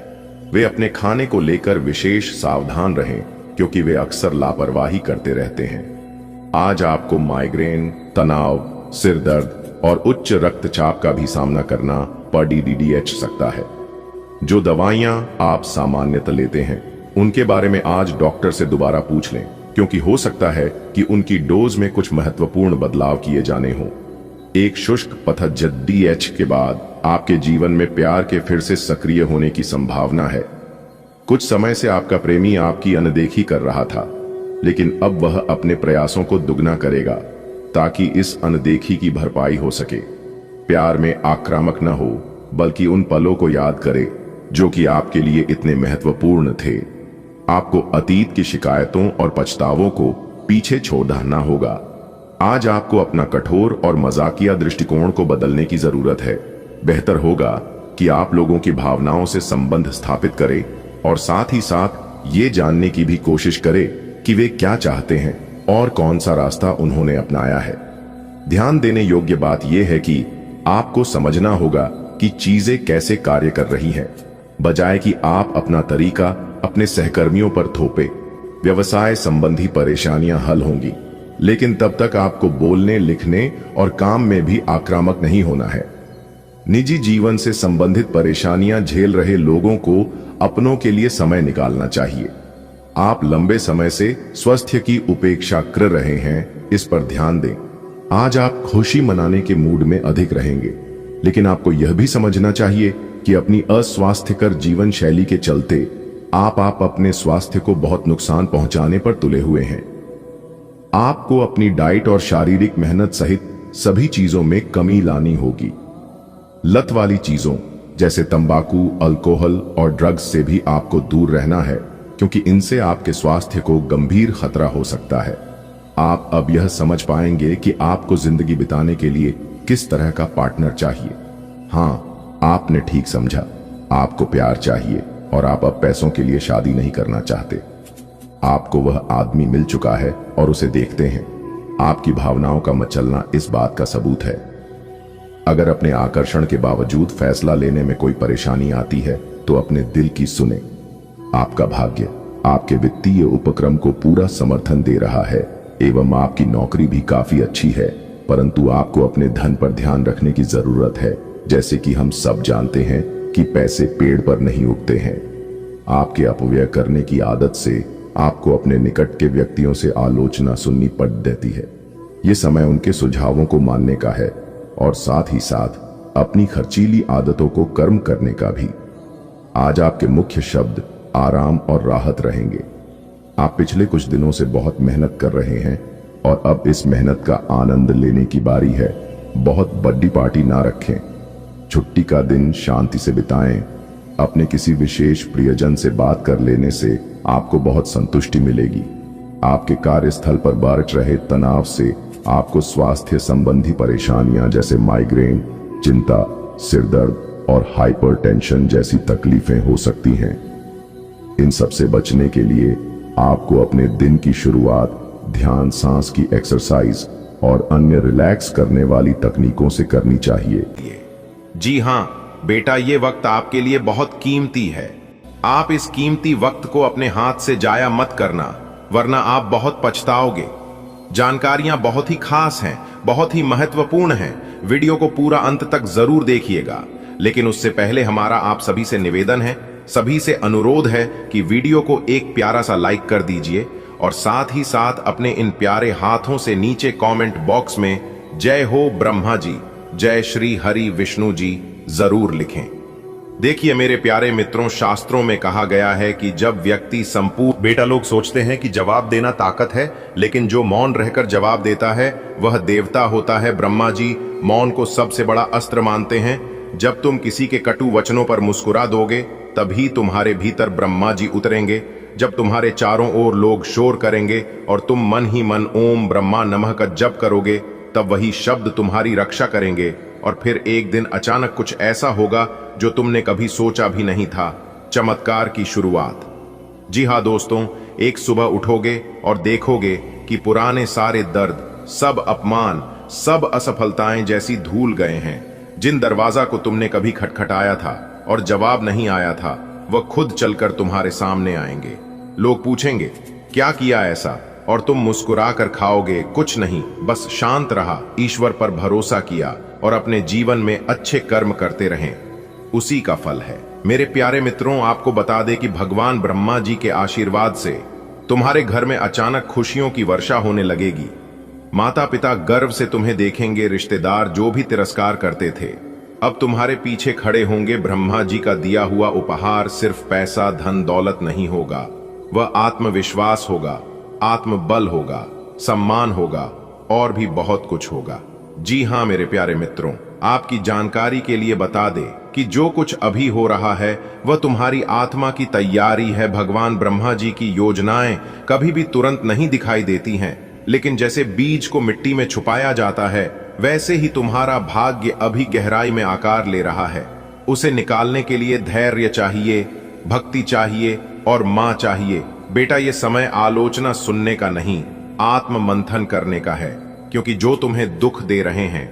वे अपने खाने को लेकर विशेष सावधान रहें, क्योंकि वे अक्सर लापरवाही करते रहते हैं। आज आपको माइग्रेन, तनाव, सिर दर्द और उच्च रक्तचाप का भी सामना करना पड़ सकता है। जो दवाइयां आप सामान्यतः लेते हैं, उनके बारे में आज डॉक्टर से दोबारा पूछ लें, क्योंकि हो सकता है कि उनकी डोज में कुछ महत्वपूर्ण बदलाव किए जाने हों। एक शुष्क पतझड़ DH के बाद आपके जीवन में प्यार के फिर से सक्रिय होने की संभावना है। कुछ समय से आपका प्रेमी आपकी अनदेखी कर रहा था, लेकिन अब वह अपने प्रयासों को दुगना करेगा ताकि इस अनदेखी की भरपाई हो सके। प्यार में आक्रामक न हो, बल्कि उन पलों को याद करे जो कि आपके लिए इतने महत्वपूर्ण थे। आपको अतीत की शिकायतों और पछतावों को पीछे छोड़ना होगा। आज आपको अपना कठोर और मजाकिया दृष्टिकोण को बदलने की जरूरत है। बेहतर होगा कि आप लोगों की भावनाओं से संबंध स्थापित करें और साथ ही साथ ये जानने की भी कोशिश करें कि वे क्या चाहते हैं और कौन सा रास्ता उन्होंने अपनाया है। ध्यान देने योग्य बात यह है कि आपको समझना होगा कि चीजें कैसे कार्य कर रही हैं, बजाय कि आप अपना तरीका अपने सहकर्मियों पर थोपे। व्यवसाय संबंधी परेशानियां हल होंगी, लेकिन तब तक आपको बोलने, लिखने और काम में भी आक्रामक नहीं होना है। निजी जीवन से संबंधित परेशानियां झेल रहे लोगों को अपनों के लिए समय निकालना चाहिए। आप लंबे समय से स्वास्थ्य की उपेक्षा कर रहे हैं, इस पर ध्यान दें। आज आप खुशी मनाने के मूड में अधिक रहेंगे, लेकिन आपको यह भी समझना चाहिए कि अपनी अस्वास्थ्यकर जीवन शैली के चलते आप अपने स्वास्थ्य को बहुत नुकसान पहुंचाने पर तुले हुए हैं। आपको अपनी डाइट और शारीरिक मेहनत सहित सभी चीजों में कमी लानी होगी। लत वाली चीजों जैसे तंबाकू, अल्कोहल और ड्रग्स से भी आपको दूर रहना है, क्योंकि इनसे आपके स्वास्थ्य को गंभीर खतरा हो सकता है। आप अब यह समझ पाएंगे कि आपको जिंदगी बिताने के लिए किस तरह का पार्टनर चाहिए। हाँ, आपने ठीक समझा। आपको प्यार चाहिए और आप अब पैसों के लिए शादी नहीं करना चाहते। आपको वह आदमी मिल चुका है और उसे देखते हैं। आपकी भावनाओं का मचलना इस बात का सबूत है। अगर अपने आकर्षण के बावजूद फैसला लेने में कोई परेशानी आती है तो अपने दिल की सुने। आपका भाग्य आपके वित्तीय उपक्रम को पूरा समर्थन दे रहा है एवं आपकी नौकरी भी काफी अच्छी है, परंतु आपको अपने धन पर ध्यान रखने की जरूरत है। जैसे कि हम सब जानते हैं कि पैसे पेड़ पर नहीं उगते हैं। आपके अपव्यय करने की आदत से आपको अपने निकट के व्यक्तियों से आलोचना सुननी पड़ देती है। ये समय उनके सुझावों को मानने का है और साथ ही साथ अपनी खर्चीली आदतों को कर्म करने का भी। आज आपके मुख्य शब्द आराम और राहत रहेंगे। आप पिछले कुछ दिनों से बहुत मेहनत कर रहे हैं और अब इस मेहनत का आनंद लेने की बारी है। बहुत बड़ी पार्टी ना रखें। छुट्टी का दिन शांति से बिताएं। अपने किसी विशेष प्रियजन से बात कर लेने से आपको बहुत संतुष्टि मिलेगी। आपके कार्यस्थल पर बढ़ रहे तनाव से आपको स्वास्थ्य संबंधी परेशानियां जैसे माइग्रेन, चिंता, सिरदर्द और हाइपरटेंशन जैसी तकलीफें हो सकती हैं। इन सब से बचने के लिए आपको अपने दिन की शुरुआत ध्यान, सांस की एक्सरसाइज और अन्य रिलैक्स करने वाली तकनीकों से करनी चाहिए। जी हाँ बेटा, ये वक्त आपके लिए बहुत कीमती है। आप इस कीमती वक्त को अपने हाथ से जाया मत करना, वरना आप बहुत पछताओगे। जानकारियां बहुत ही खास हैं, बहुत ही महत्वपूर्ण हैं। वीडियो को पूरा अंत तक जरूर देखिएगा। लेकिन उससे पहले हमारा आप सभी से निवेदन है, सभी से अनुरोध है कि वीडियो को एक प्यारा सा लाइक कर दीजिए और साथ ही साथ अपने इन प्यारे हाथों से नीचे कमेंट बॉक्स में जय हो ब्रह्मा जी, जय श्री हरि विष्णु जी जरूर लिखें। देखिए मेरे प्यारे मित्रों, शास्त्रों में कहा गया है कि जब व्यक्ति संपूर्ण बेटा, लोग सोचते हैं कि जवाब देना ताकत है, लेकिन जो मौन रहकर जवाब देता है वह देवता होता है। ब्रह्मा जी मौन को सबसे बड़ा अस्त्र मानते हैं। जब तुम किसी के कटु वचनों पर मुस्कुरा दोगे तभी तुम्हारे भीतर ब्रह्मा जी उतरेंगे। जब तुम्हारे चारों ओर लोग शोर करेंगे और तुम मन ही मन ओम ब्रह्मा नमः का जप करोगे, तब वही शब्द तुम्हारी रक्षा करेंगे। और फिर एक दिन अचानक कुछ ऐसा होगा जो तुमने कभी सोचा भी नहीं था। चमत्कार की शुरुआत। जी हाँ दोस्तों, एक सुबह उठोगे और देखोगे कि पुराने सारे दर्द, सब अपमान, सब असफलताएं जैसी धूल गए हैं। जिन दरवाजा को तुमने कभी खटखटाया था और जवाब नहीं आया था, वह खुद चलकर तुम्हारे सामने आएंगे। लोग पूछेंगे क्या किया ऐसा, और तुम मुस्कुरा कर खाओगे कुछ नहीं, बस शांत रहा, ईश्वर पर भरोसा किया और अपने जीवन में अच्छे कर्म करते रहें। उसी का फल है। मेरे प्यारे मित्रों, आपको बता दें कि भगवान ब्रह्मा जी के आशीर्वाद से तुम्हारे घर में अचानक खुशियों की वर्षा होने लगेगी। माता पिता गर्व से तुम्हें देखेंगे। रिश्तेदार जो भी तिरस्कार करते थे, अब तुम्हारे पीछे खड़े होंगे। ब्रह्मा जी का दिया हुआ उपहार सिर्फ पैसा धन दौलत नहीं होगा, वह आत्मविश्वास होगा, आत्मबल होगा, सम्मान होगा और भी बहुत कुछ होगा। जी हाँ मेरे प्यारे मित्रों, आपकी जानकारी के लिए बता दे कि जो कुछ अभी हो रहा है वह तुम्हारी आत्मा की तैयारी है। भगवान ब्रह्मा जी की योजनाएं कभी भी तुरंत नहीं दिखाई देती हैं, लेकिन जैसे बीज को मिट्टी में छुपाया जाता है, वैसे ही तुम्हारा भाग्य अभी गहराई में आकार ले रहा है। उसे निकालने के लिए धैर्य चाहिए, भक्ति चाहिए और मां चाहिए। बेटा, ये समय आलोचना सुनने का नहीं, आत्म मंथन करने का है, क्योंकि जो तुम्हें दुख दे रहे हैं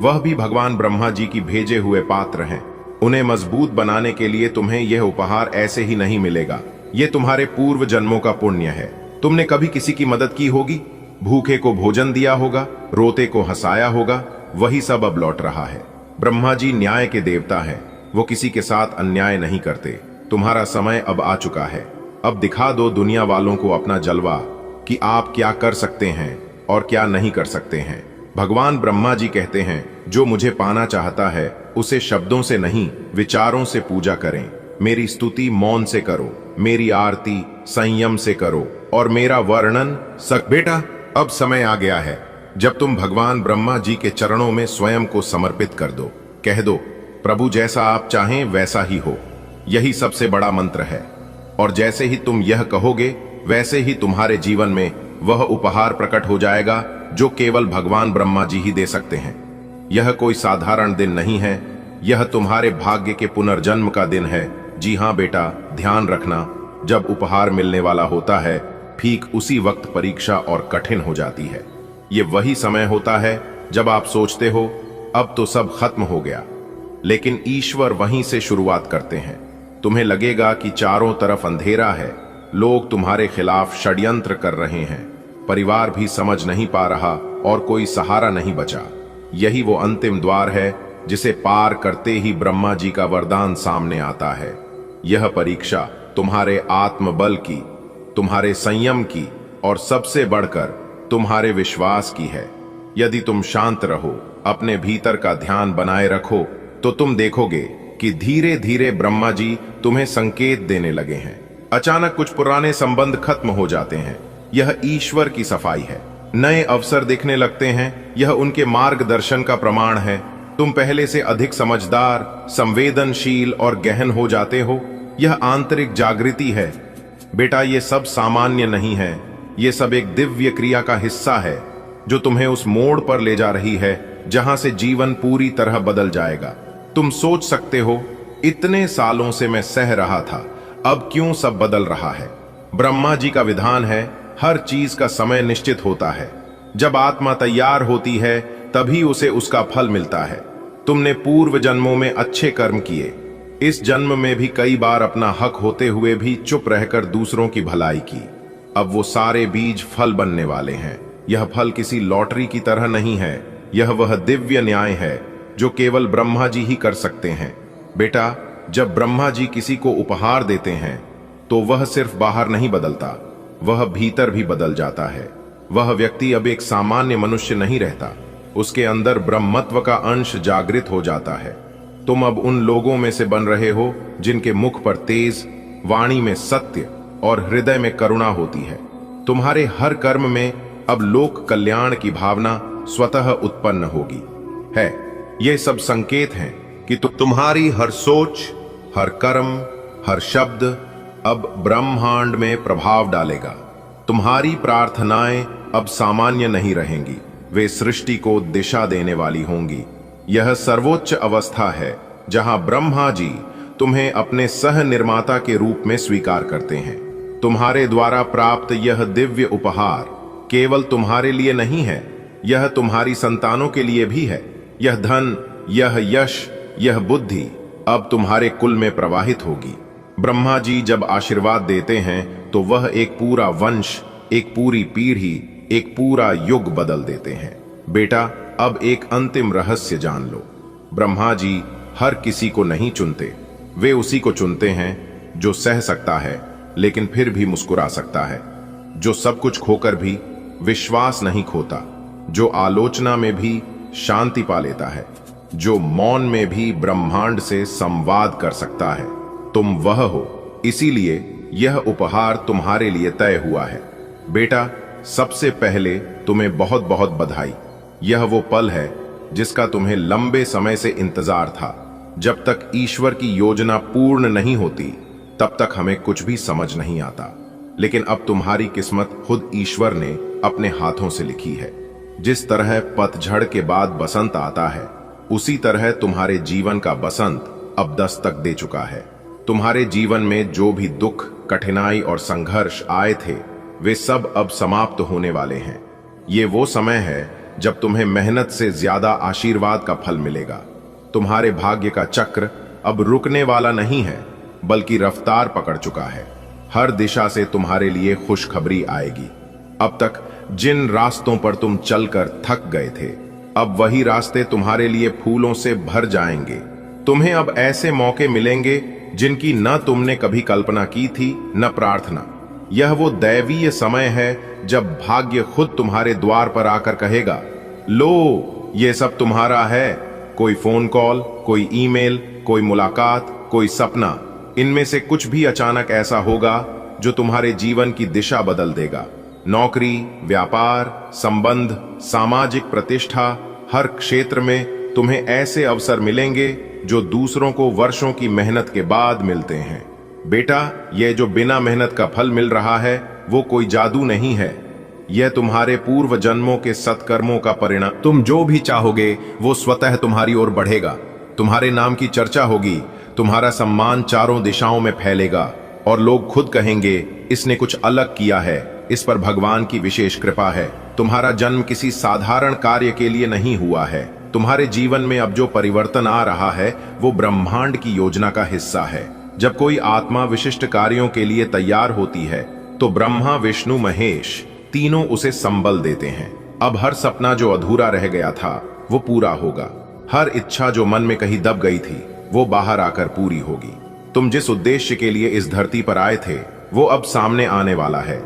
वह भी भगवान ब्रह्मा जी की भेजे हुए पात्र हैं। उन्हें मजबूत बनाने के लिए तुम्हें यह उपहार ऐसे ही नहीं मिलेगा। यह तुम्हारे पूर्व जन्मों का पुण्य है। तुमने कभी किसी की मदद की होगी, भूखे को भोजन दिया होगा, रोते को हंसाया होगा, वही सब अब लौट रहा है। ब्रह्मा जी न्याय के देवता हैं, वो किसी के साथ अन्याय नहीं करते। तुम्हारा समय अब आ चुका है। अब दिखा दो दुनिया वालों को अपना जलवा कि आप क्या कर सकते हैं और क्या नहीं कर सकते हैं। भगवान ब्रह्मा जी कहते हैं, जो मुझे पाना चाहता है उसे शब्दों से नहीं विचारों से पूजा करें। मेरी स्तुति मौन से करो, मेरी आरती संयम से करो और मेरा वर्णन बेटा, अब समय आ गया है जब तुम भगवान ब्रह्मा जी के चरणों में स्वयं को समर्पित कर दो। कह दो, प्रभु जैसा आप चाहें वैसा ही हो। यही सबसे बड़ा मंत्र है। और जैसे ही तुम यह कहोगे, वैसे ही तुम्हारे जीवन में वह उपहार प्रकट हो जाएगा जो केवल भगवान ब्रह्मा जी ही दे सकते हैं। यह कोई साधारण दिन नहीं है, यह तुम्हारे भाग्य के पुनर्जन्म का दिन है। जी हाँ बेटा, ध्यान रखना, जब उपहार मिलने वाला होता है ठीक उसी वक्त परीक्षा और कठिन हो जाती है। ये वही समय होता है जब आप सोचते हो अब तो सब खत्म हो गया, लेकिन ईश्वर वहीं से शुरुआत करते हैं। तुम्हें लगेगा कि चारों तरफ अंधेरा है, लोग तुम्हारे खिलाफ षड्यंत्र कर रहे हैं, परिवार भी समझ नहीं पा रहा और कोई सहारा नहीं बचा। यही वो अंतिम द्वार है जिसे पार करते ही ब्रह्मा जी का वरदान सामने आता है। यह परीक्षा तुम्हारे आत्मबल की, तुम्हारे संयम की और सबसे बढ़कर तुम्हारे विश्वास की है। यदि तुम शांत रहो, अपने भीतर का ध्यान बनाए रखो, तो तुम देखोगे कि धीरे धीरे ब्रह्मा जी तुम्हें संकेत देने लगे हैं। अचानक कुछ पुराने संबंध खत्म हो जाते हैं। यह ईश्वर की सफाई है। नए अवसर दिखने लगते हैं, यह उनके मार्गदर्शन का प्रमाण है। तुम पहले से अधिक समझदार, संवेदनशील और गहन हो जाते हो। यह आंतरिक जागृति है। बेटा, ये सब सामान्य नहीं है, ये सब एक दिव्य क्रिया का हिस्सा है जो तुम्हें उस मोड़ पर ले जा रही है जहां से जीवन पूरी तरह बदल जाएगा। तुम सोच सकते हो, इतने सालों से मैं सह रहा था, अब क्यों सब बदल रहा है? ब्रह्मा जी का विधान है, हर चीज का समय निश्चित होता है। जब आत्मा तैयार होती है तभी उसे उसका फल मिलता है। तुमने पूर्व जन्मों में अच्छे कर्म किए, इस जन्म में भी कई बार अपना हक होते हुए भी चुप रहकर दूसरों की भलाई की। अब वो सारे बीज फल बनने वाले हैं। यह फल किसी लॉटरी की तरह नहीं है, यह वह दिव्य न्याय है जो केवल ब्रह्मा जी ही कर सकते हैं। बेटा, जब ब्रह्मा जी किसी को उपहार देते हैं तो वह सिर्फ बाहर नहीं बदलता, वह भीतर भी बदल जाता है। वह व्यक्ति अब एक सामान्य मनुष्य नहीं रहता, उसके अंदर ब्रह्मत्व का अंश जागृत हो जाता है। तुम अब उन लोगों में से बन रहे हो जिनके मुख पर तेज, वाणी में सत्य और हृदय में करुणा होती है। तुम्हारे हर कर्म में अब लोक कल्याण की भावना स्वतः उत्पन्न होगी है। ये सब संकेत हैं कि तुम्हारी हर सोच, हर कर्म, हर शब्द अब ब्रह्मांड में प्रभाव डालेगा। तुम्हारी प्रार्थनाएं अब सामान्य नहीं रहेंगी, वे सृष्टि को दिशा देने वाली होंगी। यह सर्वोच्च अवस्था है जहां ब्रह्मा जी तुम्हें अपने सह निर्माता के रूप में स्वीकार करते हैं। तुम्हारे द्वारा प्राप्त यह दिव्य उपहार केवल तुम्हारे लिए नहीं है, यह तुम्हारी संतानों के लिए भी है। यह धन, यह यश, यह बुद्धि अब तुम्हारे कुल में प्रवाहित होगी। ब्रह्मा जी जब आशीर्वाद देते हैं तो वह एक पूरा वंश, एक पूरी पीढ़ी, एक पूरा युग बदल देते हैं। बेटा, अब एक अंतिम रहस्य जान लो। ब्रह्मा जी हर किसी को नहीं चुनते, वे उसी को चुनते हैं जो सह सकता है लेकिन फिर भी मुस्कुरा सकता है, जो सब कुछ खोकर भी विश्वास नहीं खोता, जो आलोचना में भी शांति पा लेता है, जो मौन में भी ब्रह्मांड से संवाद कर सकता है। तुम वह हो, इसीलिए यह उपहार तुम्हारे लिए तय हुआ है। बेटा, सबसे पहले तुम्हें बहुत बहुत बधाई। यह वो पल है जिसका तुम्हें लंबे समय से इंतजार था। जब तक ईश्वर की योजना पूर्ण नहीं होती तब तक हमें कुछ भी समझ नहीं आता, लेकिन अब तुम्हारी किस्मत खुद ईश्वर ने अपने हाथों से लिखी है। जिस तरह पतझड़ के बाद बसंत आता है, उसी तरह तुम्हारे जीवन का बसंत अब दस्तक दे चुका है। तुम्हारे जीवन में जो भी दुख, कठिनाई और संघर्ष आए थे, वे सब अब समाप्त होने वाले हैं। ये वो समय है जब तुम्हें मेहनत से ज्यादा आशीर्वाद का फल मिलेगा। तुम्हारे भाग्य का चक्र अब रुकने वाला नहीं है, बल्कि रफ्तार पकड़ चुका है। हर दिशा से तुम्हारे लिए खुशखबरी आएगी। अब तक जिन रास्तों पर तुम चलकर थक गए थे, अब वही रास्ते तुम्हारे लिए फूलों से भर जाएंगे। तुम्हें अब ऐसे मौके मिलेंगे जिनकी न तुमने कभी कल्पना की थी, न प्रार्थना। यह वो दैवीय समय है जब भाग्य खुद तुम्हारे द्वार पर आकर कहेगा, लो, ये सब तुम्हारा है। कोई फोन कॉल, कोई ईमेल, कोई मुलाकात, कोई सपना, इनमें से कुछ भी अचानक ऐसा होगा जो तुम्हारे जीवन की दिशा बदल देगा। नौकरी, व्यापार, संबंध, सामाजिक प्रतिष्ठा, हर क्षेत्र में तुम्हें ऐसे अवसर मिलेंगे जो दूसरों को वर्षों की मेहनत के बाद मिलते हैं। बेटा, यह जो बिना मेहनत का फल मिल रहा है वो कोई जादू नहीं है, यह तुम्हारे पूर्व जन्मों के सत्कर्मों का परिणाम। तुम जो भी चाहोगे वो स्वतः तुम्हारी ओर बढ़ेगा। तुम्हारे नाम की चर्चा होगी, तुम्हारा सम्मान चारों दिशाओं में फैलेगा और लोग खुद कहेंगे, इसने कुछ अलग किया है, इस पर भगवान की विशेष कृपा है। तुम्हारा जन्म किसी साधारण कार्य के लिए नहीं हुआ है। तुम्हारे जीवन में अब जो परिवर्तन आ रहा है वो ब्रह्मांड की योजना का हिस्सा है। जब कोई आत्मा विशिष्ट कार्यों के लिए तैयार होती है तो ब्रह्मा, विष्णु, महेश तीनों उसे संबल देते हैं। अब हर सपना जो अधूरा रह गया था वो पूरा होगा। हर इच्छा जो मन में कहीं दब गई थी वो बाहर आकर पूरी होगी। तुम जिस उद्देश्य के लिए इस धरती पर आए थे वो अब सामने आने वाला है।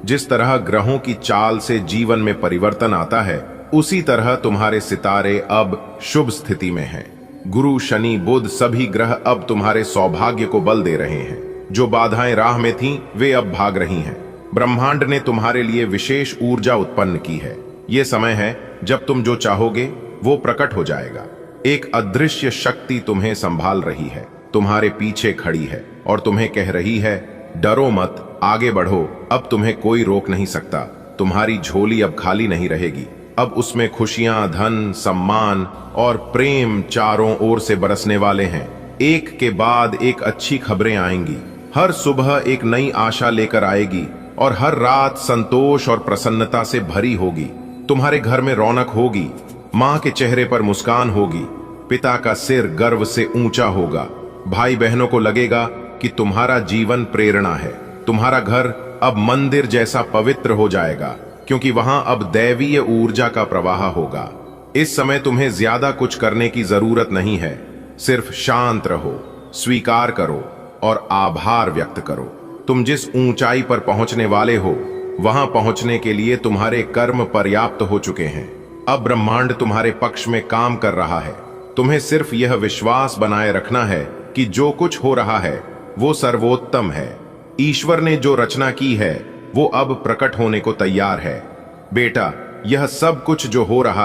जिस तरह ग्रहों की चाल से जीवन में परिवर्तन आता है, उसी तरह तुम्हारे सितारे अब शुभ स्थिति में हैं। गुरु, शनि, बुध सभी ग्रह अब तुम्हारे सौभाग्य को बल दे रहे हैं। जो बाधाएं राह में थीं, वे अब भाग रही हैं। ब्रह्मांड ने तुम्हारे लिए विशेष ऊर्जा उत्पन्न की है। ये समय है जब तुम जो चाहोगे वो प्रकट हो जाएगा। एक अदृश्य शक्ति तुम्हें संभाल रही है, तुम्हारे पीछे खड़ी है और तुम्हें कह रही है, डरो मत, आगे बढ़ो, अब तुम्हें कोई रोक नहीं सकता। तुम्हारी झोली अब खाली नहीं रहेगी। अब उसमें खुशियां, धन, सम्मान और प्रेम चारों ओर से बरसने वाले हैं। एक के बाद एक अच्छी खबरें आएंगी। हर सुबह एक नई आशा लेकर आएगी और हर रात संतोष और प्रसन्नता से भरी होगी। तुम्हारे घर में रौनक होगी, माँ के चेहरे पर मुस्कान होगी, पिता का सिर गर्व से ऊंचा होगा, भाई बहनों को लगेगा कि तुम्हारा जीवन प्रेरणा है। तुम्हारा घर अब मंदिर जैसा पवित्र हो जाएगा, क्योंकि वहां अब दैवीय ऊर्जा का प्रवाह होगा। इस समय तुम्हें ज्यादा कुछ करने की जरूरत नहीं है, सिर्फ शांत रहो, स्वीकार करो और आभार व्यक्त करो। तुम जिस ऊंचाई पर पहुंचने वाले हो, वहां पहुंचने के लिए तुम्हारे कर्म पर्याप्त हो चुके हैं। अब ब्रह्मांड तुम्हारे पक्ष में काम कर रहा है। तुम्हें सिर्फ यह विश्वास बनाए रखना है कि जो कुछ हो रहा है वो सर्वोत्तम है। ईश्वर ने जो रचना की है वो अब प्रकट होने को तैयार है। बेटा, यह सब कुछ जो हो रहा है